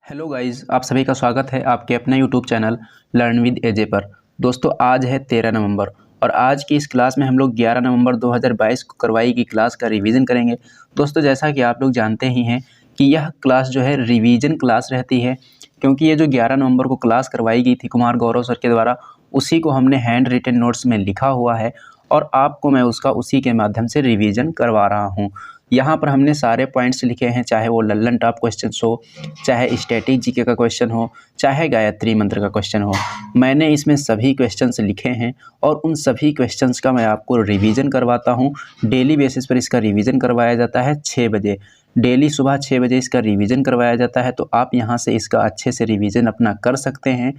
Hello guys, आप सभी का स्वागत है आपके अपने यूट्यूब चैनल लर्न विद एजे पर। दोस्तों, आज है 13 नवंबर और आज की इस क्लास में हम लोग 11 नवंबर 2022 को करवाई गई क्लास का रिवीजन करेंगे। दोस्तों, जैसा कि आप लोग जानते ही हैं कि यह क्लास जो है रिवीजन क्लास रहती है, क्योंकि ये जो 11 नवंबर को क्लास करवाई गई थी कुमार गौरव सर के द्वारा, उसी को हमने हैंड रिटन नोट्स में लिखा हुआ है और आपको मैं उसका उसी के माध्यम से रिवीजन करवा रहा हूँ। यहाँ पर हमने सारे पॉइंट्स लिखे हैं, चाहे वो लल्लन टॉप क्वेश्चन हो, चाहे स्टैटिक जीके का क्वेश्चन हो, चाहे गायत्री मंत्र का क्वेश्चन हो। मैंने इसमें सभी क्वेश्चंस लिखे हैं और उन सभी क्वेश्चंस का मैं आपको रिवीजन करवाता हूँ। डेली बेसिस पर इसका रिवीजन करवाया जाता है 6 बजे। डेली सुबह 6 बजे इसका रिवीजन करवाया जाता है, तो आप यहाँ से इसका अच्छे से रिवीजन अपना कर सकते हैं।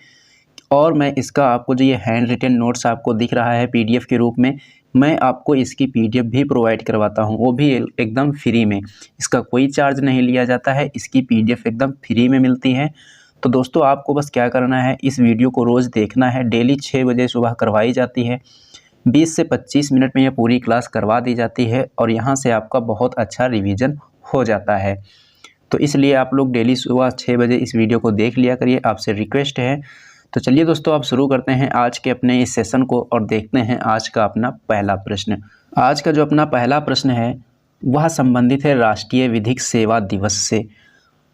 और मैं इसका आपको जो ये हैंड रिटन नोट्स आपको दिख रहा है पीडीएफ के रूप में, मैं आपको इसकी पीडीएफ भी प्रोवाइड करवाता हूँ, वो भी एकदम फ्री में। इसका कोई चार्ज नहीं लिया जाता है, इसकी पीडीएफ एकदम फ्री में मिलती है। तो दोस्तों, आपको बस क्या करना है, इस वीडियो को रोज़ देखना है। डेली 6 बजे सुबह करवाई जाती है, 20 से 25 मिनट में यह पूरी क्लास करवा दी जाती है और यहाँ से आपका बहुत अच्छा रिवीजन हो जाता है। तो इसलिए आप लोग डेली सुबह 6 बजे इस वीडियो को देख लिया करिए, आपसे रिक्वेस्ट है। तो चलिए दोस्तों, आप शुरू करते हैं आज के अपने इस सेशन को और देखते हैं आज का अपना पहला प्रश्न। आज का जो अपना पहला प्रश्न है वह संबंधित है राष्ट्रीय विधिक सेवा दिवस से।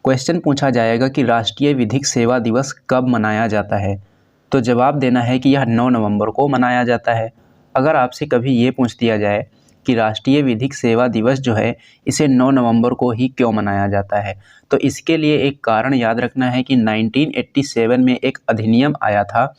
क्वेश्चन पूछा जाएगा कि राष्ट्रीय विधिक सेवा दिवस कब मनाया जाता है, तो जवाब देना है कि यह 9 नवंबर को मनाया जाता है। अगर आपसे कभी ये पूछ दिया जाए कि राष्ट्रीय विधिक सेवा दिवस जो है इसे 9 नवंबर को ही क्यों मनाया जाता है, तो इसके लिए एक कारण याद रखना है कि 1987 में एक अधिनियम आया था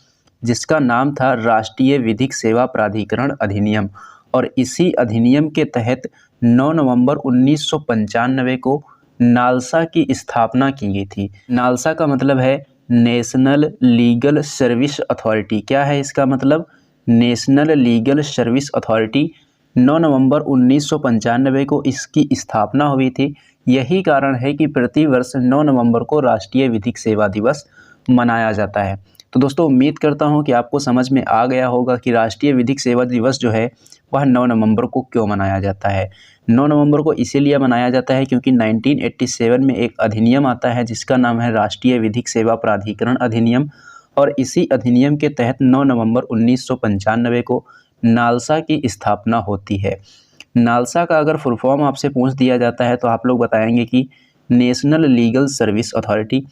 जिसका नाम था राष्ट्रीय विधिक सेवा प्राधिकरण अधिनियम, और इसी अधिनियम के तहत 9 नवंबर 1995 को नालसा की स्थापना की गई थी। नालसा का मतलब है नेशनल लीगल सर्विस अथॉरिटी। क्या है इसका मतलब? National legal service authority. 9 नवंबर 1995 को इसकी स्थापना हुई थी। यही कारण है कि प्रतिवर्ष 9 नवंबर को राष्ट्रीय विधिक सेवा दिवस मनाया जाता है। तो दोस्तों, उम्मीद करता हूं कि आपको समझ में आ गया होगा कि राष्ट्रीय विधिक सेवा दिवस जो है वह 9 नवंबर को क्यों मनाया जाता है। 9 नवंबर को इसीलिए मनाया जाता है क्योंकि 1987 में एक अधिनियम आता है जिसका नाम है राष्ट्रीय विधिक सेवा प्राधिकरण अधिनियम, और इसी अधिनियम के तहत 9 नवंबर 1995 को नालसा की स्थापना होती है। नालसा का अगर फुल फॉर्म आपसे पूछ दिया जाता है तो आप लोग बताएंगे कि national legal service authority.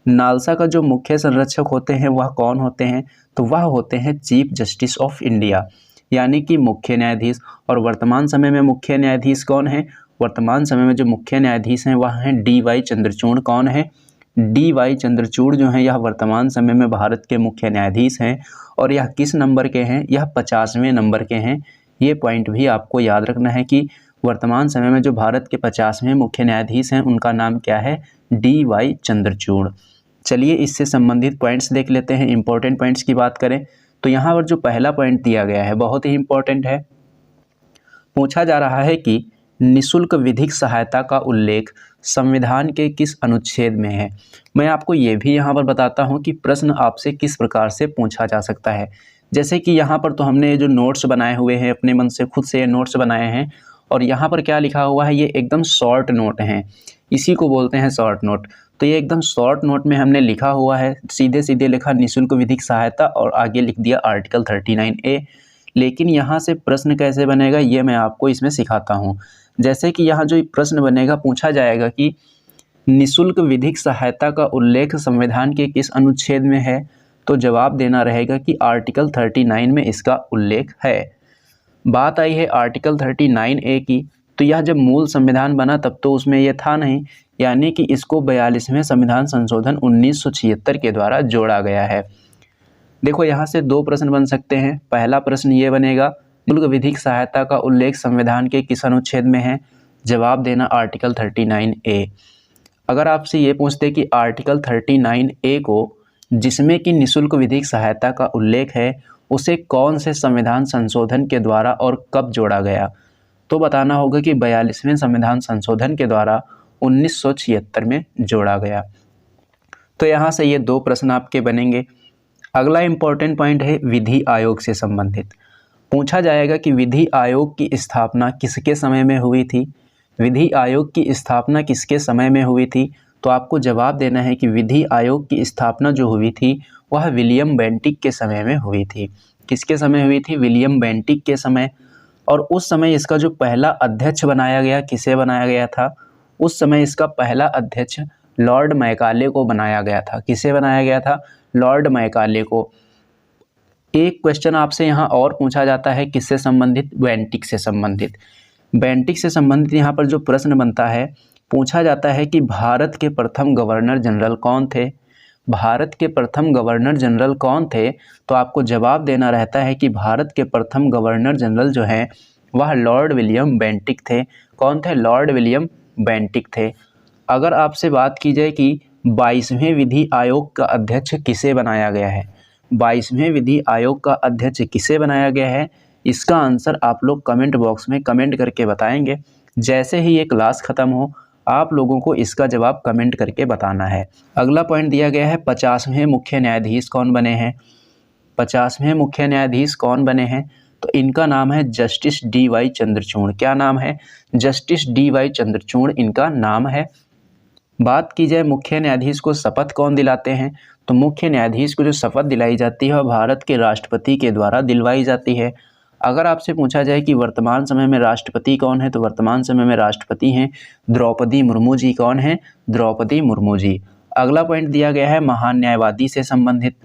NALSA का जो मुख्य संरक्षक होते हैं वह कौन होते हैं, तो वह होते हैं चीफ जस्टिस ऑफ इंडिया, यानी कि मुख्य न्यायाधीश। और वर्तमान समय में मुख्य न्यायाधीश कौन है? वर्तमान समय में जो मुख्य न्यायाधीश हैं वह हैं DY चंद्रचूड़। कौन है? DY चंद्रचूड़ जो हैं यह वर्तमान समय में भारत के मुख्य न्यायाधीश हैं। और यह किस नंबर के हैं? यह 50वें नंबर के हैं। ये पॉइंट भी आपको याद रखना है कि वर्तमान समय में जो भारत के 50वें मुख्य न्यायाधीश हैं उनका नाम क्या है? DY चंद्रचूड़। चलिए इससे संबंधित पॉइंट्स देख लेते हैं। इंपॉर्टेंट पॉइंट्स की बात करें तो यहाँ पर जो पहला पॉइंट दिया गया है बहुत ही इंपॉर्टेंट है। पूछा जा रहा है कि निःशुल्क विधिक सहायता का उल्लेख संविधान के किस अनुच्छेद में है। मैं आपको ये भी यहाँ पर बताता हूँ कि प्रश्न आपसे किस प्रकार से पूछा जा सकता है। जैसे कि यहाँ पर तो हमने जो नोट्स बनाए हुए हैं अपने मन से खुद से ये नोट्स बनाए हैं, और यहाँ पर क्या लिखा हुआ है, ये एकदम शॉर्ट नोट हैं, इसी को बोलते हैं शॉर्ट नोट। तो ये एकदम शॉर्ट नोट में हमने लिखा हुआ है, सीधे सीधे लिखा निःशुल्क विधिक सहायता और आगे लिख दिया आर्टिकल 39A। लेकिन यहाँ से प्रश्न कैसे बनेगा ये मैं आपको इसमें सिखाता हूँ। जैसे कि यहाँ जो प्रश्न बनेगा, पूछा जाएगा कि निःशुल्क विधिक सहायता का उल्लेख संविधान के किस अनुच्छेद में है, तो जवाब देना रहेगा कि आर्टिकल 39 में इसका उल्लेख है। बात आई है आर्टिकल 39A की, तो यह जब मूल संविधान बना तब तो उसमें यह था नहीं, यानी कि इसको 42वें संविधान संशोधन 1976 के द्वारा जोड़ा गया है। देखो, यहाँ से दो प्रश्न बन सकते हैं। पहला प्रश्न ये बनेगा, निःशुल्क विधिक सहायता का उल्लेख संविधान के किस अनुच्छेद में है? जवाब देना आर्टिकल 39A। अगर आपसे ये पूछते कि आर्टिकल 39A को जिसमें कि निःशुल्क विधिक सहायता का उल्लेख है उसे कौन से संविधान संशोधन के द्वारा और कब जोड़ा गया, तो बताना होगा कि 42वें संविधान संशोधन के द्वारा 1976 में जोड़ा गया। तो यहाँ से ये दो प्रश्न आपके बनेंगे। अगला इंपॉर्टेंट पॉइंट है विधि आयोग से संबंधित। पूछा जाएगा कि विधि आयोग की स्थापना किसके समय में हुई थी? विधि आयोग की स्थापना किसके समय में हुई थी? तो आपको जवाब देना है कि विधि आयोग की स्थापना जो हुई थी वह विलियम बेंटिक के समय में हुई थी। किसके समय हुई थी? विलियम बेंटिक के समय। और उस समय इसका जो पहला अध्यक्ष बनाया गया, किसे बनाया गया था? उस समय इसका पहला अध्यक्ष लॉर्ड मैकाले को बनाया गया था। किसे बनाया गया था? लॉर्ड मैकाले को। एक क्वेश्चन आपसे यहाँ और पूछा जाता है, किससे संबंधित? बेंटिक से संबंधित। बेंटिक से संबंधित यहाँ पर जो प्रश्न बनता है, पूछा जाता है कि भारत के प्रथम गवर्नर जनरल कौन थे? भारत के प्रथम गवर्नर जनरल कौन थे? तो आपको जवाब देना रहता है कि भारत के प्रथम गवर्नर जनरल जो हैं वह लॉर्ड विलियम बेंटिक थे। कौन थे? लॉर्ड विलियम बेंटिक थे। अगर आपसे बात की जाए कि 22वें विधि आयोग का अध्यक्ष किसे बनाया गया है, 22वें विधि आयोग का अध्यक्ष किसे बनाया गया है, इसका आंसर आप लोग कमेंट बॉक्स में कमेंट करके बताएंगे। जैसे ही ये क्लास ख़त्म हो आप लोगों को इसका जवाब कमेंट करके बताना है। अगला पॉइंट दिया गया है 50वें मुख्य न्यायाधीश कौन बने हैं? 50वें मुख्य न्यायाधीश कौन बने हैं? तो इनका नाम है जस्टिस डी.वाई. चंद्रचूड़। क्या नाम है? Justice D.Y.. चंद्रचूड़ इनका नाम है। बात की जाए मुख्य न्यायाधीश को शपथ कौन दिलाते हैं, तो मुख्य न्यायाधीश को जो शपथ दिलाई जाती है वह भारत के राष्ट्रपति के द्वारा दिलवाई जाती है। अगर आपसे पूछा जाए कि वर्तमान समय में राष्ट्रपति कौन है, तो वर्तमान समय में राष्ट्रपति हैं द्रौपदी मुर्मू जी। कौन है? द्रौपदी मुर्मू जी। अगला पॉइंट दिया गया है महान न्यायवादी से संबंधित।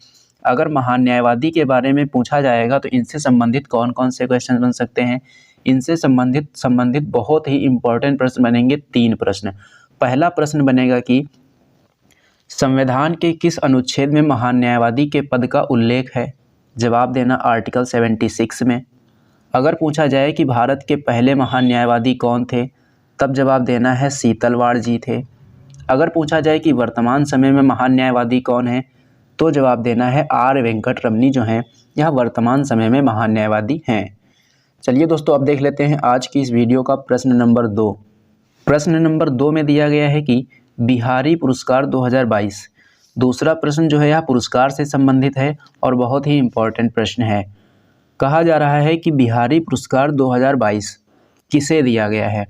अगर महान न्यायवादी के बारे में पूछा जाएगा तो इनसे संबंधित कौन कौन से क्वेश्चन बन सकते हैं? इनसे संबंधित बहुत ही इंपॉर्टेंट प्रश्न बनेंगे, 3 प्रश्न। पहला प्रश्न बनेगा कि संविधान के किस अनुच्छेद में महान न्यायवादी के पद का उल्लेख है? जवाब देना आर्टिकल 76 में। अगर पूछा जाए कि भारत के पहले महान न्यायवादी कौन थे, तब जवाब देना है सीतलवाड़ जी थे। अगर पूछा जाए कि वर्तमान समय में महान न्यायवादी कौन है, तो जवाब देना है आर वेंकटरमणी जो हैं, यह वर्तमान समय में महान न्यायवादी हैं। चलिए दोस्तों, अब देख लेते हैं आज की इस वीडियो का प्रश्न नंबर 2। प्रश्न नंबर 2 में दिया गया है कि बिहारी पुरस्कार 2022। दूसरा प्रश्न जो है यह पुरस्कार से संबंधित है और बहुत ही इम्पोर्टेंट प्रश्न है। कहा जा रहा है कि बिहारी पुरस्कार 2022 किसे दिया गया है?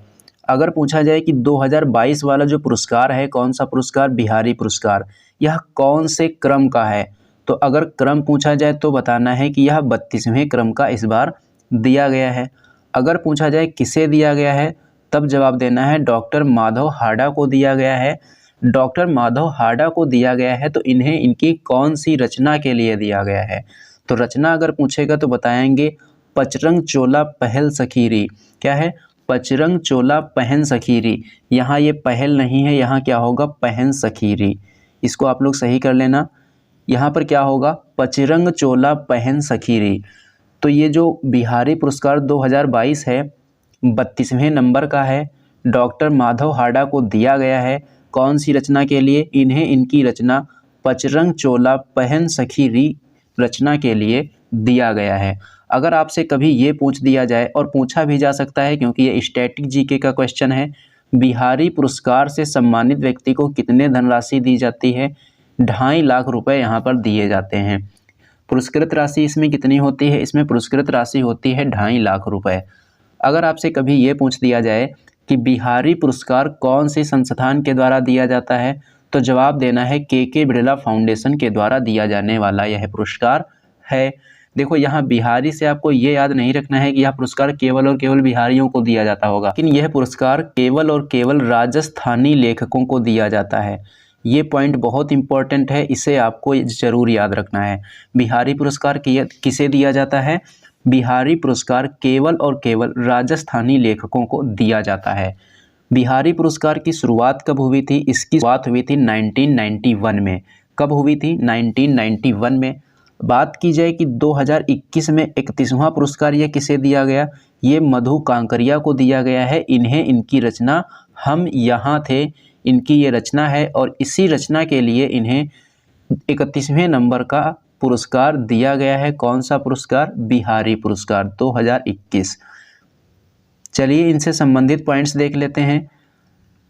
अगर पूछा जाए कि 2022 वाला जो पुरस्कार है, कौन सा पुरस्कार? बिहारी पुरस्कार, यह कौन से क्रम का है? तो अगर क्रम पूछा जाए तो बताना है कि यह 32वें क्रम का इस बार दिया गया है। अगर पूछा जाए किसे दिया गया है, तब जवाब देना है डॉक्टर माधव हाडा को दिया गया है। डॉक्टर माधव हाडा को दिया गया है तो इन्हें इनकी कौन सी रचना के लिए दिया गया है? तो रचना अगर पूछेगा तो बताएंगे पचरंग चोला पहल सखीरी। क्या है? पचरंग चोला पहन सखीरी। यहाँ ये पहल नहीं है, यहाँ क्या होगा? पहन सखीरी। इसको आप लोग सही कर लेना। यहाँ पर क्या होगा? पचरंग चोला पहन सखीरी। तो ये जो बिहारी पुरस्कार 2022 है 32वें नंबर का है, डॉक्टर माधव हाडा को दिया गया है। कौन सी रचना के लिए? इन्हें इनकी रचना पचरंग चोला पहन सखीरी रचना के लिए दिया गया है। अगर आपसे कभी ये पूछ दिया जाए, और पूछा भी जा सकता है क्योंकि ये स्टैटिक जीके का क्वेश्चन है, बिहारी पुरस्कार से सम्मानित व्यक्ति को कितने धनराशि दी जाती है? 2.5 लाख रुपए यहाँ पर दिए जाते हैं। पुरस्कृत राशि इसमें कितनी होती है? इसमें पुरस्कृत राशि होती है 2.5 लाख रुपए। अगर आपसे कभी ये पूछ दिया जाए कि बिहारी पुरस्कार कौन से संस्थान के द्वारा दिया जाता है, तो जवाब देना है के बिरला फाउंडेशन के द्वारा दिया जाने वाला यह पुरस्कार है। देखो, यहाँ बिहारी से आपको ये याद नहीं रखना है कि यह पुरस्कार केवल और केवल बिहारियों को दिया जाता होगा, लेकिन यह पुरस्कार केवल और केवल राजस्थानी लेखकों को दिया जाता है। ये पॉइंट बहुत इंपॉर्टेंट है, इसे आपको ज़रूर याद रखना है। बिहारी पुरस्कार किसे दिया जाता है? बिहारी पुरस्कार केवल और केवल राजस्थानी लेखकों को दिया जाता है। बिहारी पुरस्कार की शुरुआत कब हुई थी? इसकी शुरुआत हुई थी 1991 में। कब हुई थी? 1991 में। बात की जाए कि 2021 में 31वां पुरस्कार ये किसे दिया गया? ये मधु कांकरिया को दिया गया है। इन्हें इनकी रचना हम यहाँ थे, इनकी ये रचना है और इसी रचना के लिए इन्हें 31वें नंबर का पुरस्कार दिया गया है। कौन सा पुरस्कार? बिहारी पुरस्कार 2021। चलिए इनसे संबंधित पॉइंट्स देख लेते हैं।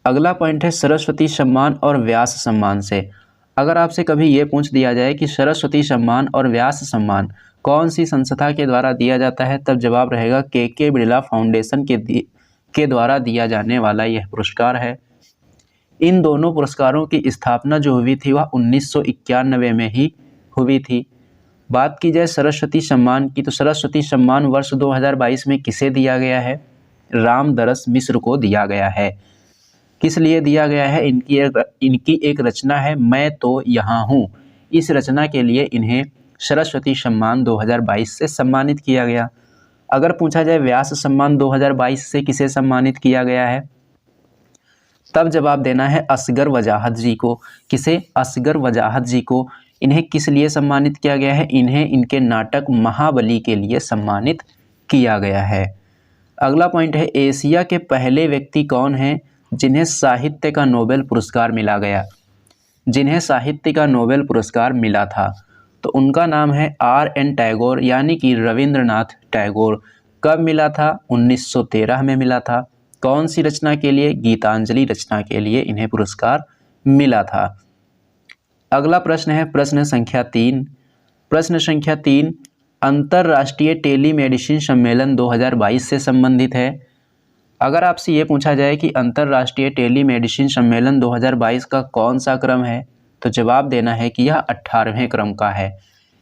अगला पॉइंट है सरस्वती सम्मान और व्यास सम्मान से। अगर आपसे कभी ये पूछ दिया जाए कि सरस्वती सम्मान और व्यास सम्मान कौन सी संस्था के द्वारा दिया जाता है, तब जवाब रहेगा के बिरला फाउंडेशन के द्वारा दिया जाने वाला यह पुरस्कार है। इन दोनों पुरस्कारों की स्थापना जो हुई थी वह 1991 में ही हुई थी। बात की जाए सरस्वती सम्मान की, तो सरस्वती सम्मान वर्ष 2022 में किसे दिया गया है? रामदरस मिश्र को दिया गया है। किस लिए दिया गया है? इनकी एक रचना है मैं तो यहाँ हूँ, इस रचना के लिए इन्हें सरस्वती सम्मान 2022 से सम्मानित किया गया। अगर पूछा जाए व्यास सम्मान 2022 से किसे सम्मानित किया गया है, तब जवाब देना है असगर वजाहत जी को। किसे? असगर वजाहत जी को। इन्हें किस लिए सम्मानित किया गया है? इन्हें इनके नाटक महाबली के लिए सम्मानित किया गया है। अगला पॉइंट है एशिया के पहले व्यक्ति कौन हैं जिन्हें साहित्य का नोबेल पुरस्कार मिला गया? जिन्हें साहित्य का नोबेल पुरस्कार मिला था तो उनका नाम है R.N. टैगोर, यानी कि रविंद्रनाथ टैगोर। कब मिला था? 1913 में मिला था। कौन सी रचना के लिए? गीतांजलि रचना के लिए इन्हें पुरस्कार मिला था। अगला प्रश्न है प्रश्न संख्या 3। प्रश्न संख्या 3 अंतर्राष्ट्रीय टेलीमेडिसिन सम्मेलन 2022 से संबंधित है। अगर आपसे ये पूछा जाए कि अंतर्राष्ट्रीय टेलीमेडिसिन सम्मेलन 2022 का कौन सा क्रम है, तो जवाब देना है कि यह 18वें क्रम का है।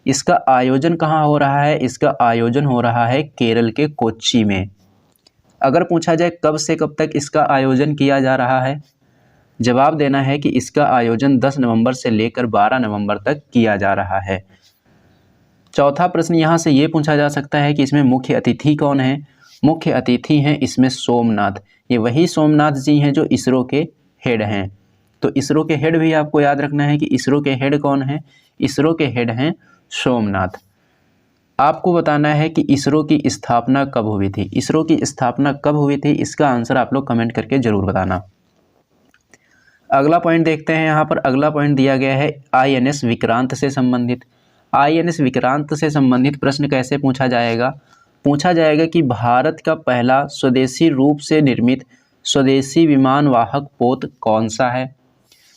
इसका आयोजन कहाँ हो रहा है? इसका आयोजन हो रहा है केरल के कोच्चि में। अगर पूछा जाए कब से कब तक इसका आयोजन किया जा रहा है, जवाब देना है कि इसका आयोजन 10 नवंबर से लेकर 12 नवंबर तक किया जा रहा है। चौथा प्रश्न यहाँ से ये पूछा जा सकता है कि इसमें मुख्य अतिथि कौन है? मुख्य अतिथि हैं इसमें सोमनाथ। ये वही सोमनाथ जी हैं जो इसरो के हेड हैं। तो इसरो के हेड भी आपको याद रखना है कि इसरो के हेड कौन हैं? इसरो के हेड हैं सोमनाथ। आपको बताना है कि इसरो की स्थापना कब हुई थी। इसरो की स्थापना कब हुई थी, इसका आंसर आप लोग कमेंट करके जरूर बताना। अगला पॉइंट देखते हैं। यहाँ पर अगला पॉइंट दिया गया है INS विक्रांत से संबंधित। INS विक्रांत से संबंधित प्रश्न कैसे पूछा जाएगा? पूछा जाएगा कि भारत का पहला स्वदेशी रूप से निर्मित स्वदेशी विमान वाहक पोत कौन सा है?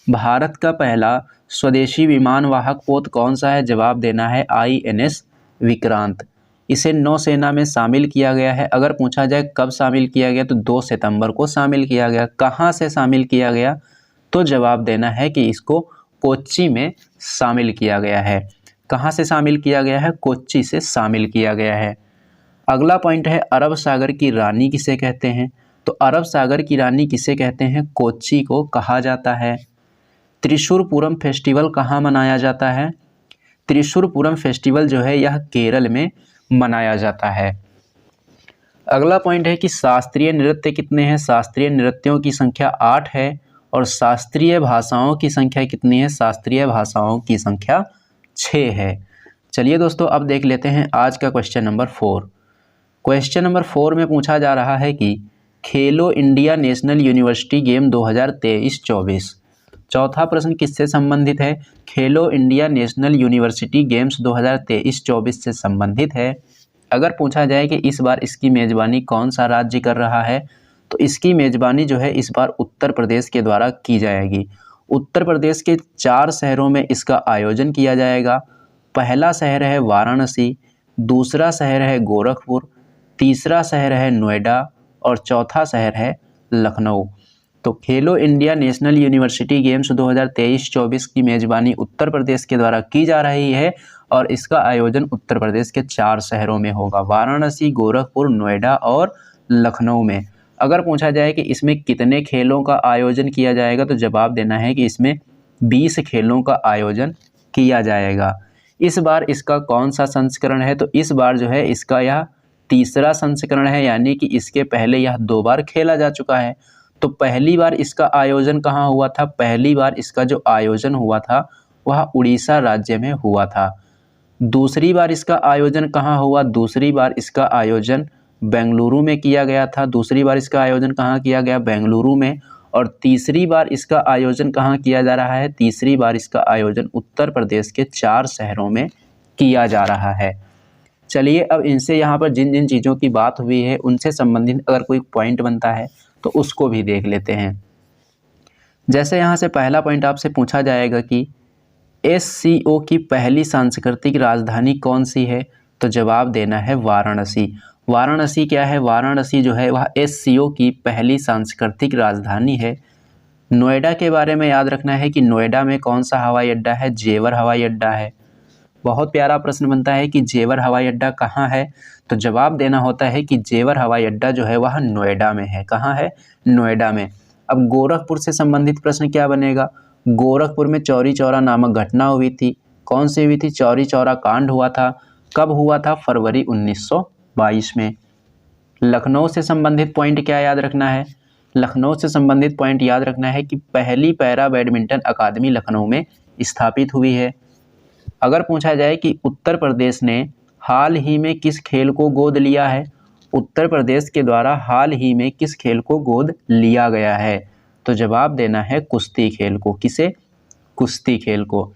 भारत का पहला स्वदेशी विमान वाहक पोत कौन सा है? जवाब देना है INS विक्रांत। इसे नौसेना में शामिल किया गया है। अगर पूछा जाए कब शामिल किया गया, तो 2 सितंबर को शामिल किया गया। कहाँ से शामिल किया गया, तो जवाब देना है कि इसको कोच्चि में शामिल किया गया है। कहाँ से शामिल किया गया है? कोच्चि से शामिल किया गया है। अगला पॉइंट है अरब सागर की रानी किसे कहते हैं? तो अरब सागर की रानी किसे कहते हैं? कोच्चि को कहा जाता है। त्रिशूरपुरम फेस्टिवल कहाँ मनाया जाता है? त्रिशूरपुरम फेस्टिवल जो है यह केरल में मनाया जाता है। अगला पॉइंट है कि शास्त्रीय नृत्य कितने हैं? शास्त्रीय नृत्यों की संख्या 8 है। और शास्त्रीय भाषाओं की संख्या कितनी है? शास्त्रीय भाषाओं की संख्या 6 है। चलिए दोस्तों अब देख लेते हैं आज का क्वेश्चन नंबर 4। क्वेश्चन नंबर 4 में पूछा जा रहा है कि खेलो इंडिया नेशनल यूनिवर्सिटी गेम 2023-24। चौथा प्रश्न किससे संबंधित है? खेलो इंडिया नेशनल यूनिवर्सिटी गेम्स 2023-24 से संबंधित है। अगर पूछा जाए कि इस बार इसकी मेज़बानी कौन सा राज्य कर रहा है, तो इसकी मेज़बानी जो है इस बार उत्तर प्रदेश के द्वारा की जाएगी। उत्तर प्रदेश के 4 शहरों में इसका आयोजन किया जाएगा। पहला शहर है वाराणसी, दूसरा शहर है गोरखपुर, तीसरा शहर है नोएडा और चौथा शहर है लखनऊ। तो खेलो इंडिया नेशनल यूनिवर्सिटी गेम्स 2023-24 की मेज़बानी उत्तर प्रदेश के द्वारा की जा रही है और इसका आयोजन उत्तर प्रदेश के 4 शहरों में होगा, वाराणसी, गोरखपुर, नोएडा और लखनऊ में। अगर पूछा जाए कि इसमें कितने खेलों का आयोजन किया जाएगा, तो जवाब देना है कि इसमें 20 खेलों का आयोजन किया जाएगा। इस बार इसका कौन सा संस्करण है? तो इस बार जो है इसका यह तीसरा संस्करण है, यानी कि इसके पहले यह 2 बार खेला जा चुका है। तो पहली बार इसका आयोजन कहाँ हुआ था? पहली बार इसका जो आयोजन हुआ था वह उड़ीसा राज्य में हुआ था। दूसरी बार इसका आयोजन कहाँ हुआ? दूसरी बार इसका आयोजन बेंगलुरु में किया गया था। दूसरी बार इसका आयोजन कहाँ किया गया? बेंगलुरु में। और तीसरी बार इसका आयोजन कहाँ किया जा रहा है? तीसरी बार इसका आयोजन उत्तर प्रदेश के 4 शहरों में किया जा रहा है। चलिए अब इनसे यहाँ पर जिन जिन चीज़ों की बात हुई है उनसे संबंधित अगर कोई पॉइंट बनता है तो उसको भी देख लेते हैं। जैसे यहाँ से पहला पॉइंट आपसे पूछा जाएगा कि SCO की पहली सांस्कृतिक राजधानी कौन सी है? तो जवाब देना है वाराणसी। वाराणसी क्या है? वाराणसी जो है वह SCO की पहली सांस्कृतिक राजधानी है। नोएडा के बारे में याद रखना है कि नोएडा में कौन सा हवाई अड्डा है, जेवर हवाई अड्डा है। बहुत प्यारा प्रश्न बनता है कि जेवर हवाई अड्डा कहाँ है, तो जवाब देना होता है कि जेवर हवाई अड्डा जो है वह नोएडा में है। कहाँ है? नोएडा में। अब गोरखपुर से संबंधित प्रश्न क्या बनेगा? गोरखपुर में चौरी चौरा नामक घटना हुई थी। कौन सी हुई थी? चौरी चौरा कांड हुआ था। कब हुआ था? फरवरी 1922 में। लखनऊ से संबंधित पॉइंट क्या याद रखना है? लखनऊ से संबंधित पॉइंट याद रखना है कि पहली पैरा बैडमिंटन अकादमी लखनऊ में स्थापित हुई है। अगर पूछा जाए कि उत्तर प्रदेश ने हाल ही में किस खेल को गोद लिया है, उत्तर प्रदेश के द्वारा हाल ही में किस खेल को गोद लिया गया है, तो जवाब देना है कुश्ती खेल को। किसे? कुश्ती खेल को।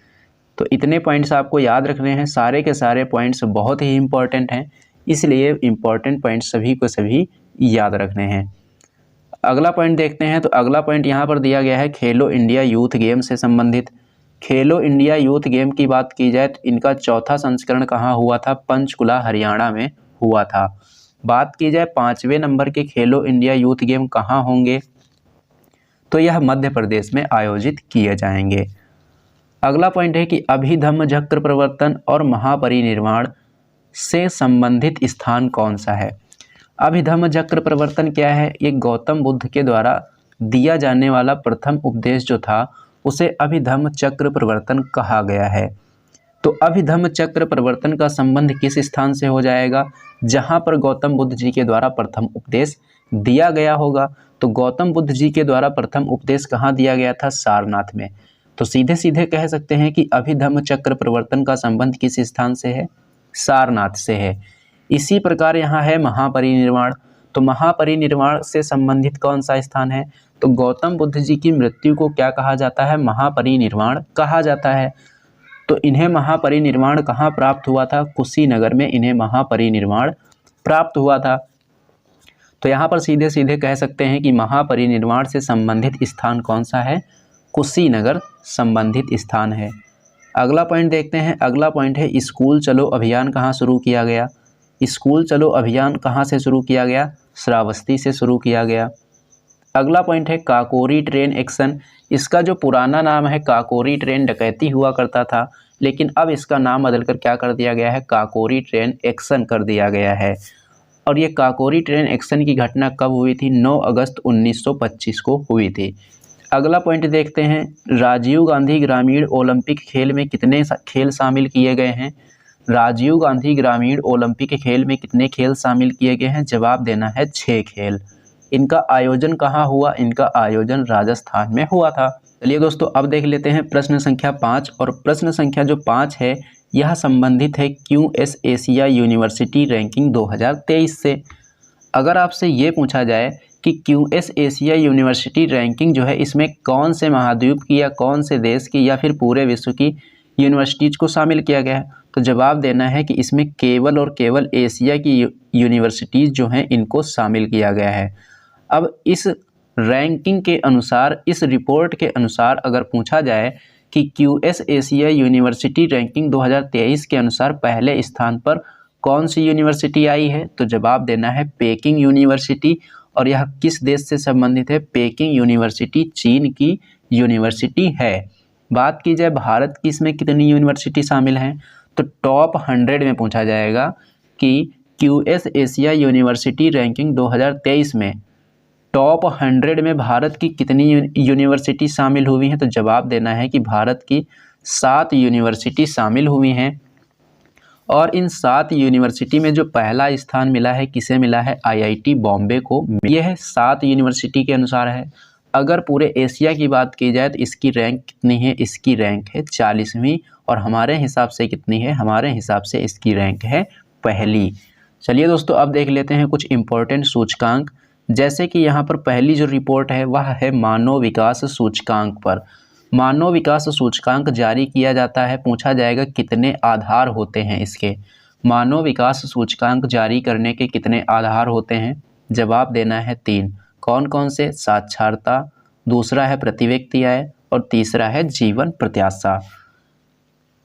तो इतने पॉइंट्स आपको याद रखने हैं। सारे के सारे पॉइंट्स बहुत ही इंपॉर्टेंट हैं, इसलिए इंपॉर्टेंट पॉइंट्स सभी को सभी याद रखने हैं। अगला पॉइंट देखते हैं। तो अगला पॉइंट यहाँ पर दिया गया है खेलो इंडिया यूथ गेम से संबंधित। खेलो इंडिया यूथ गेम की बात की जाए तो इनका चौथा संस्करण कहाँ हुआ था? पंचकुला हरियाणा में हुआ था। बात की जाए 5वें नंबर के खेलो इंडिया यूथ गेम कहाँ होंगे, तो यह मध्य प्रदेश में आयोजित किए जाएंगे। अगला पॉइंट है कि अभिधम्म चक्र प्रवर्तन और महापरिनिर्वाण से संबंधित स्थान कौन सा है? अभिधम्म चक्र प्रवर्तन क्या है? ये गौतम बुद्ध के द्वारा दिया जाने वाला प्रथम उपदेश जो था उसे अभिधम्म चक्र प्रवर्तन कहा गया है। तो अभिधम्म चक्र प्रवर्तन का संबंध किस स्थान से हो जाएगा? जहाँ पर गौतम बुद्ध जी के द्वारा प्रथम उपदेश दिया गया होगा। तो गौतम बुद्ध जी के द्वारा प्रथम उपदेश कहाँ दिया गया था? सारनाथ में। तो सीधे सीधे कह सकते हैं कि अभिधम्म चक्र प्रवर्तन का संबंध किस स्थान से है? सारनाथ से है। इसी प्रकार यहाँ है महापरिनिर्वाण। तो महापरिनिर्वाण से संबंधित कौन सा स्थान है? तो गौतम बुद्ध जी की मृत्यु को क्या कहा जाता है? महापरिनिर्वाण कहा जाता है। तो इन्हें महापरिनिर्वाण कहाँ प्राप्त हुआ था? कुशीनगर में इन्हें महापरिनिर्वाण प्राप्त हुआ था। तो यहाँ पर सीधे सीधे कह सकते हैं कि महापरिनिर्वाण से संबंधित स्थान कौन सा है? कुशीनगर संबंधित स्थान है। अगला पॉइंट देखते हैं। अगला पॉइंट है स्कूल चलो अभियान कहाँ शुरू किया गया? स्कूल चलो अभियान कहाँ से शुरू किया गया? श्रावस्ती से शुरू किया गया। अगला पॉइंट है काकोरी ट्रेन एक्शन। इसका जो पुराना नाम है काकोरी ट्रेन डकैती हुआ करता था, लेकिन अब इसका नाम बदलकर क्या कर दिया गया है? काकोरी ट्रेन एक्शन कर दिया गया है। और ये काकोरी ट्रेन एक्शन की घटना कब हुई थी? 9 अगस्त 1925 को हुई थी। अगला पॉइंट देखते हैं। राजीव गांधी ग्रामीण ओलंपिक खेल में कितने खेल शामिल किए गए हैं? राजीव गांधी ग्रामीण ओलंपिक खेल में कितने खेल शामिल किए गए हैं? जवाब देना है 6 खेल। इनका आयोजन कहाँ हुआ? इनका आयोजन राजस्थान में हुआ था। चलिए दोस्तों, अब देख लेते हैं प्रश्न संख्या 5। और प्रश्न संख्या जो 5 है यह संबंधित है QS एशिया यूनिवर्सिटी रैंकिंग 2023 से। अगर आपसे ये पूछा जाए कि QS एशिया यूनिवर्सिटी रैंकिंग जो है इसमें कौन से महाद्वीप की या कौन से देश की या फिर पूरे विश्व की यूनिवर्सिटीज़ को शामिल किया गया है, तो जवाब देना है कि इसमें केवल और केवल एशिया की यूनिवर्सिटीज़ जो हैं इनको शामिल किया गया है। अब इस रैंकिंग के अनुसार, इस रिपोर्ट के अनुसार अगर पूछा जाए कि QS एशिया यूनिवर्सिटी रैंकिंग 2023 के अनुसार पहले स्थान पर कौन सी यूनिवर्सिटी आई है, तो जवाब देना है पेकिंग यूनिवर्सिटी। और यह किस देश से संबंधित है? पेकिंग यूनिवर्सिटी चीन की यूनिवर्सिटी है। बात की जाए भारत की इसमें कितनी यूनिवर्सिटी शामिल हैं, तो टॉप 100 में पूछा जाएगा कि QS एशिया यूनिवर्सिटी रैंकिंग 2023 में टॉप 100 में भारत की कितनी यूनिवर्सिटी शामिल हुई हैं, तो जवाब देना है कि भारत की 7 यूनिवर्सिटी शामिल हुई हैं। और इन 7 यूनिवर्सिटी में जो पहला स्थान मिला है, किसे मिला है? IIT बॉम्बे को। यह 7 यूनिवर्सिटी के अनुसार है। अगर पूरे एशिया की बात की जाए तो इसकी रैंक कितनी है? इसकी रैंक है 40वीं। और हमारे हिसाब से कितनी है? हमारे हिसाब से इसकी रैंक है पहली। चलिए दोस्तों, अब देख लेते हैं कुछ इम्पोर्टेंट सूचकांक। जैसे कि यहाँ पर पहली जो रिपोर्ट है वह है मानव विकास सूचकांक पर। मानव विकास सूचकांक जारी किया जाता है। पूछा जाएगा कितने आधार होते हैं इसके? मानव विकास सूचकांक जारी करने के कितने आधार होते हैं? जवाब देना है 3। कौन कौन से? साक्षरता, दूसरा है प्रति व्यक्ति आय और तीसरा है जीवन प्रत्याशा।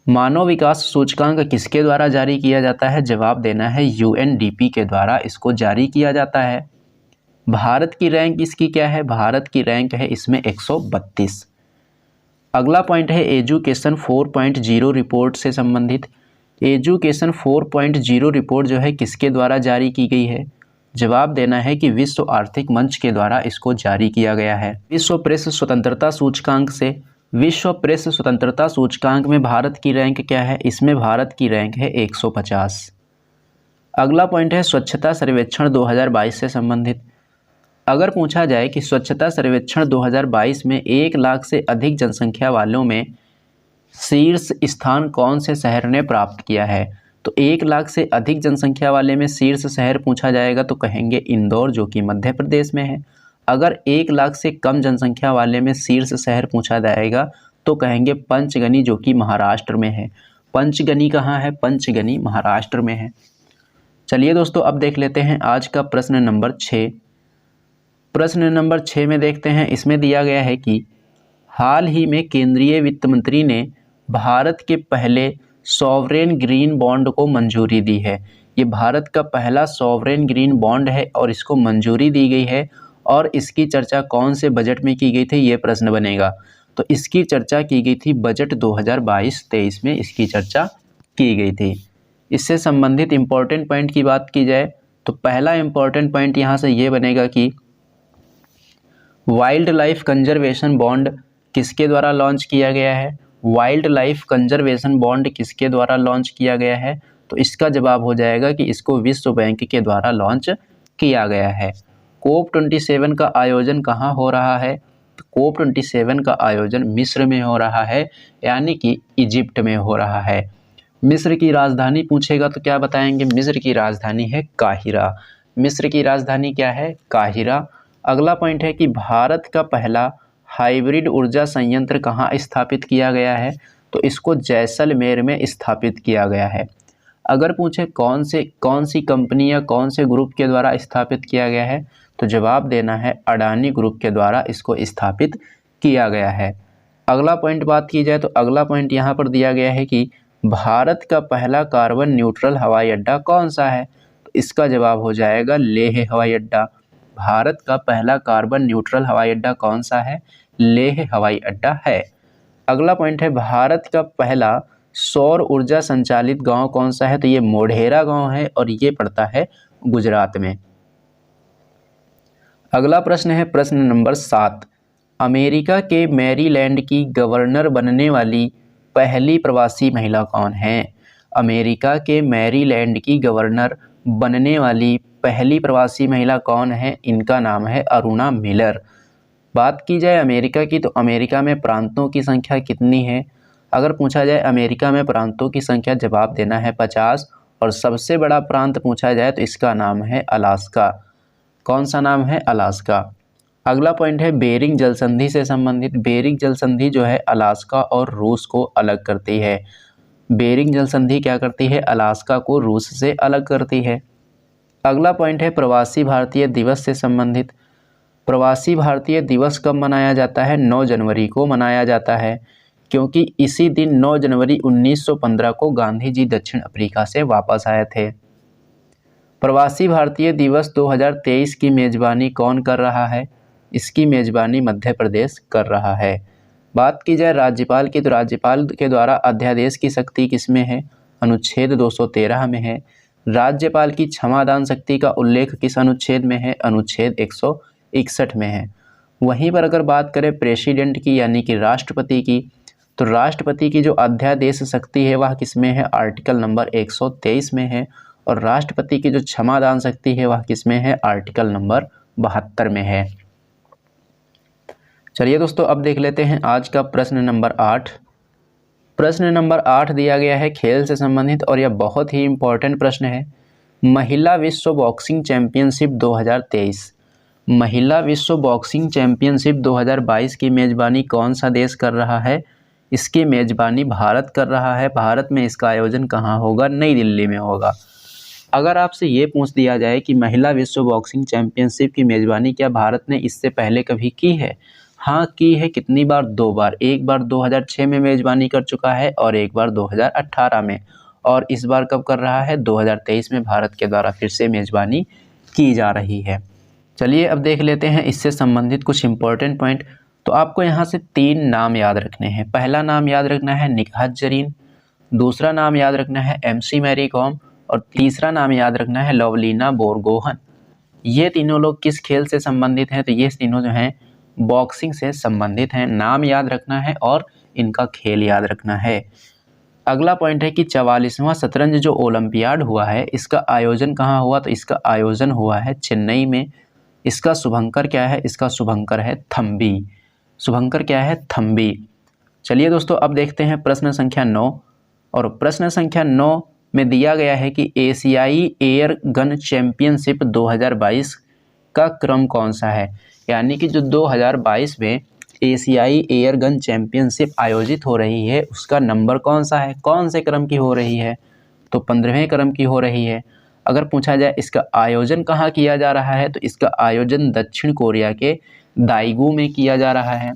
मानव विकास सूचकांक किसके द्वारा जारी किया जाता है? जवाब देना है UNDP के द्वारा इसको जारी किया जाता है। भारत की रैंक इसकी क्या है, भारत की रैंक है इसमें 132। अगला पॉइंट है एजुकेशन 4.0 रिपोर्ट से संबंधित। एजुकेशन 4.0 रिपोर्ट जो है किसके द्वारा जारी की गई है? जवाब देना है कि विश्व आर्थिक मंच के द्वारा इसको जारी किया गया है। विश्व प्रेस स्वतंत्रता सूचकांक से, विश्व प्रेस स्वतंत्रता सूचकांक में भारत की रैंक क्या है? इसमें भारत की रैंक है 150। अगला पॉइंट है स्वच्छता सर्वेक्षण 2022 से संबंधित। अगर पूछा जाए कि स्वच्छता सर्वेक्षण 2022 में 1 लाख से अधिक जनसंख्या वालों में शीर्ष स्थान कौन से शहर ने प्राप्त किया है, तो 1 लाख से अधिक जनसंख्या वाले में शीर्ष शहर पूछा जाएगा तो कहेंगे इंदौर, जो कि मध्य प्रदेश में है। अगर 1 लाख से कम जनसंख्या वाले में शीर्ष शहर पूछा जाएगा तो कहेंगे पंचगनी, जो कि महाराष्ट्र में है। पंचगनी कहाँ है? पंचगनी महाराष्ट्र में है। चलिए दोस्तों, अब देख लेते हैं आज का प्रश्न नंबर 6। प्रश्न नंबर 6 में देखते हैं, इसमें दिया गया है कि हाल ही में केंद्रीय वित्त मंत्री ने भारत के पहले सॉवरेन ग्रीन बॉन्ड को मंजूरी दी है। ये भारत का पहला सॉवरेन ग्रीन बॉन्ड है और इसको मंजूरी दी गई है। और इसकी चर्चा कौन से बजट में की गई थी, ये प्रश्न बनेगा। तो इसकी चर्चा की गई थी बजट 2022-23 में इसकी चर्चा की गई थी। इससे संबंधित इम्पोर्टेंट पॉइंट की बात की जाए तो पहला इम्पोर्टेंट पॉइंट यहाँ से ये बनेगा कि वाइल्ड लाइफ कंजर्वेशन बॉन्ड किसके द्वारा लॉन्च किया गया है? वाइल्ड लाइफ कंजर्वेशन बॉन्ड किसके द्वारा लॉन्च किया गया है? तो इसका जवाब हो जाएगा कि इसको विश्व बैंक के द्वारा लॉन्च किया गया है। COP27 का आयोजन कहाँ हो रहा है? तो COP27 का आयोजन मिस्र में हो रहा है, यानी कि इजिप्ट में हो रहा है। मिस्र की राजधानी पूछेगा तो क्या बताएंगे? मिस्र की राजधानी है काहिरा। मिस्र की राजधानी क्या है? काहिरा। अगला पॉइंट है कि भारत का पहला हाइब्रिड ऊर्जा संयंत्र कहाँ स्थापित किया गया है? तो इसको जैसलमेर में स्थापित किया गया है। अगर पूछे कौन सी कंपनी या कौन से ग्रुप के द्वारा स्थापित किया गया है, तो जवाब देना है अडानी ग्रुप के द्वारा इसको स्थापित किया गया है। अगला पॉइंट बात की जाए तो अगला पॉइंट यहाँ पर दिया गया है कि भारत का पहला कार्बन न्यूट्रल हवाई अड्डा कौन सा है? तो इसका जवाब हो जाएगा लेह हवाई अड्डा। भारत का पहला कार्बन न्यूट्रल हवाई अड्डा कौन सा है? लेह हवाई अड्डा है। अगला पॉइंट है भारत का पहला सौर ऊर्जा संचालित गांव कौन सा है? तो ये मोढेरा गांव है और ये पड़ता है गुजरात में। अगला प्रश्न है प्रश्न नंबर 7। अमेरिका के मैरीलैंड की गवर्नर बनने वाली पहली प्रवासी महिला कौन है? अमेरिका के मैरीलैंड की गवर्नर बनने वाली पहली प्रवासी महिला कौन है? इनका नाम है अरुणा मिलर। बात की जाए अमेरिका की तो अमेरिका में प्रांतों की संख्या कितनी है? अगर पूछा जाए अमेरिका में प्रांतों की संख्या, जवाब देना है 50। और सबसे बड़ा प्रांत पूछा जाए तो इसका नाम है अलास्का। कौन सा नाम है? अलास्का। अगला पॉइंट है बेरिंग जल संधि से संबंधित। बेरिंग जल संधि जो है अलास्का और रूस को अलग करती है। बेरिंग जल संधि क्या करती है? अलास्का को रूस से अलग करती है। अगला पॉइंट है प्रवासी भारतीय दिवस से संबंधित। प्रवासी भारतीय दिवस कब मनाया जाता है? 9 जनवरी को मनाया जाता है, क्योंकि इसी दिन 9 जनवरी 1915 को गांधी जी दक्षिण अफ्रीका से वापस आए थे। प्रवासी भारतीय दिवस 2023 की मेज़बानी कौन कर रहा है? इसकी मेज़बानी मध्य प्रदेश कर रहा है। बात की जाए राज्यपाल की तो राज्यपाल के द्वारा अध्यादेश की शक्ति किसमें है? अनुच्छेद 213 में है। राज्यपाल की क्षमादान शक्ति का उल्लेख किस अनुच्छेद में है? अनुच्छेद 161 में है। वहीं पर अगर बात करें प्रेसिडेंट की यानी कि राष्ट्रपति की, तो राष्ट्रपति की जो अध्यादेश शक्ति है वह किसमें है? आर्टिकल नंबर 123 में है। और राष्ट्रपति की जो क्षमादान शक्ति है वह किसमें है? आर्टिकल नंबर 72 में है। चलिए दोस्तों, अब देख लेते हैं आज का प्रश्न नंबर 8। प्रश्न नंबर 8 दिया गया है खेल से संबंधित और यह बहुत ही इम्पोर्टेंट प्रश्न है। महिला विश्व बॉक्सिंग चैंपियनशिप 2023, महिला विश्व बॉक्सिंग चैंपियनशिप 2022 की मेज़बानी कौन सा देश कर रहा है? इसकी मेज़बानी भारत कर रहा है। भारत में इसका आयोजन कहाँ होगा? नई दिल्ली में होगा। अगर आपसे ये पूछ दिया जाए कि महिला विश्व बॉक्सिंग चैंपियनशिप की मेज़बानी क्या भारत ने इससे पहले कभी की है? हाँ, की है। कितनी बार? 2 बार। एक बार 2006 में मेज़बानी कर चुका है और एक बार 2018 में। और इस बार कब कर रहा है? 2023 में भारत के द्वारा फिर से मेज़बानी की जा रही है। चलिए अब देख लेते हैं इससे संबंधित कुछ इंपॉर्टेंट पॉइंट। तो आपको यहाँ से 3 नाम याद रखने हैं। पहला नाम याद रखना है निकहत जरीन, दूसरा नाम याद रखना है MC मैरी कॉम और तीसरा नाम याद रखना है लवलीना बोरगोहन। ये तीनों लोग किस खेल से संबंधित हैं? तो ये तीनों जो हैं बॉक्सिंग से संबंधित हैं। नाम याद रखना है और इनका खेल याद रखना है। अगला पॉइंट है कि 44वां शतरंज जो ओलंपियाड हुआ है इसका आयोजन कहाँ हुआ? तो इसका आयोजन हुआ है चेन्नई में। इसका शुभंकर क्या है? इसका शुभंकर है थम्बी। शुभंकर क्या है? थम्बी। चलिए दोस्तों अब देखते हैं प्रश्न संख्या 9। और प्रश्न संख्या 9 में दिया गया है कि एशियाई एयर गन चैंपियनशिप 2022 का क्रम कौन सा है? यानी कि जो 2022 में एशियाई एयर गन चैंपियनशिप आयोजित हो रही है उसका नंबर कौन सा है? कौन से क्रम की हो रही है? तो 15वें क्रम की हो रही है। अगर पूछा जाए इसका आयोजन कहाँ किया जा रहा है? तो इसका आयोजन दक्षिण कोरिया के दाइगू में किया जा रहा है।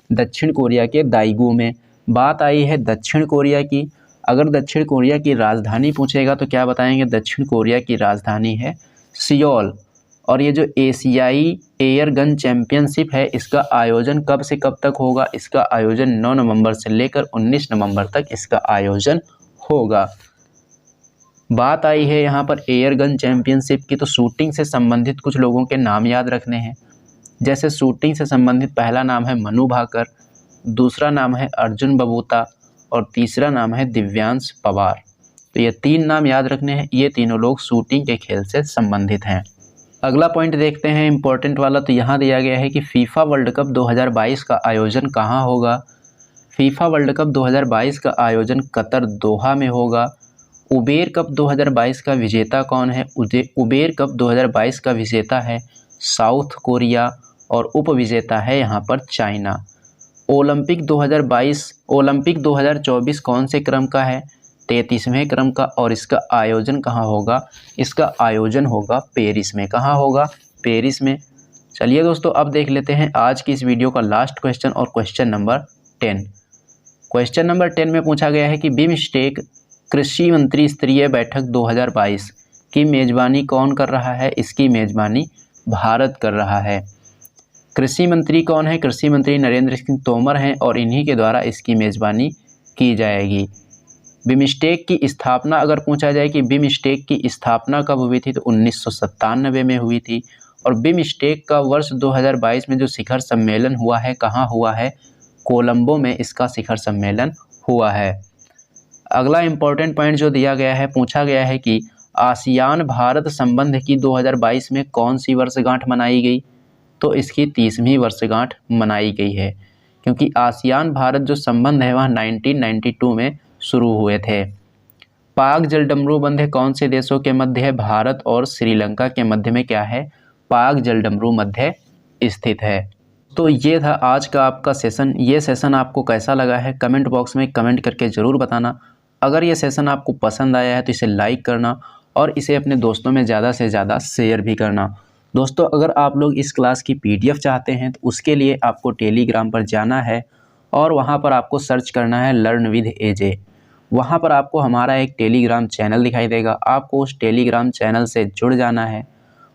दक्षिण कोरिया के दाइगू में। बात आई है दक्षिण कोरिया की। अगर दक्षिण कोरिया की राजधानी पूछेगा तो क्या बताएंगे? दक्षिण कोरिया की राजधानी है सियोल। और ये जो एशियाई एयर गन चैंपियनशिप है इसका आयोजन कब से कब तक होगा? इसका आयोजन 9 नवंबर से लेकर 19 नवंबर तक इसका आयोजन होगा। बात आई है यहाँ पर एयर गन चैंपियनशिप की, तो शूटिंग से संबंधित कुछ लोगों के नाम याद रखने हैं। जैसे शूटिंग से संबंधित पहला नाम है मनु भाकर, दूसरा नाम है अर्जुन बबूता और तीसरा नाम है दिव्यांश पवार। तो ये 3 नाम याद रखने हैं। ये तीनों लोग शूटिंग के खेल से संबंधित हैं। अगला पॉइंट देखते हैं इंपॉर्टेंट वाला। तो यहाँ दिया गया है कि फीफा वर्ल्ड कप 2022 का आयोजन कहाँ होगा? फीफा वर्ल्ड कप 2022 का आयोजन कतर दोहा में होगा। उबेर कप 2022 का विजेता कौन है? उबेर कप 2022 का विजेता है साउथ कोरिया और उपविजेता है यहाँ पर चाइना। ओलंपिक 2024 कौन से क्रम का है? 33वें क्रम का। और इसका आयोजन कहाँ होगा? इसका आयोजन होगा पेरिस में। कहाँ होगा? पेरिस में। चलिए दोस्तों अब देख लेते हैं आज की इस वीडियो का लास्ट क्वेश्चन और क्वेश्चन नंबर 10। क्वेश्चन नंबर 10 में पूछा गया है कि बिमस्टेक कृषि मंत्री स्तरीय बैठक 2022 की मेज़बानी कौन कर रहा है? इसकी मेज़बानी भारत कर रहा है। कृषि मंत्री कौन है? कृषि मंत्री नरेंद्र सिंह तोमर हैं और इन्हीं के द्वारा इसकी मेज़बानी की जाएगी। बिमस्टेक की स्थापना अगर पूछा जाए कि बिमस्टेक की स्थापना कब हुई थी? तो 1997 में हुई थी। और बिमस्टेक का वर्ष 2022 में जो शिखर सम्मेलन हुआ है कहाँ हुआ है? कोलंबो में इसका शिखर सम्मेलन हुआ है। अगला इम्पोर्टेंट पॉइंट जो दिया गया है, पूछा गया है कि आसियान भारत संबंध की 2022 में कौन सी वर्षगांठ मनाई गई? तो इसकी 30वीं वर्षगांठ मनाई गई है, क्योंकि आसियान भारत जो संबंध है वह 1992 में शुरू हुए थे। पाक जलडमरू बंध कौन से देशों के मध्य है? भारत और श्रीलंका के मध्य में क्या है? पाक जलडमरू मध्य स्थित है। तो ये था आज का आपका सेशन। ये सेशन आपको कैसा लगा है कमेंट बॉक्स में कमेंट करके ज़रूर बताना। अगर ये सेशन आपको पसंद आया है तो इसे लाइक करना और इसे अपने दोस्तों में ज़्यादा से ज़्यादा शेयर भी करना। दोस्तों अगर आप लोग इस क्लास की PDF चाहते हैं तो उसके लिए आपको टेलीग्राम पर जाना है और वहाँ पर आपको सर्च करना है लर्न विद एजे। वहाँ पर आपको हमारा एक टेलीग्राम चैनल दिखाई देगा। आपको उस टेलीग्राम चैनल से जुड़ जाना है।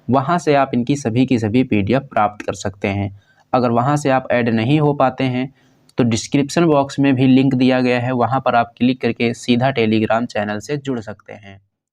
वहाँ से आप इनकी सभी की सभी PDF प्राप्त कर सकते हैं। अगर वहाँ से आप ऐड नहीं हो पाते हैं तो डिस्क्रिप्शन बॉक्स में भी लिंक दिया गया है, वहाँ पर आप क्लिक करके सीधा टेलीग्राम चैनल से जुड़ सकते हैं।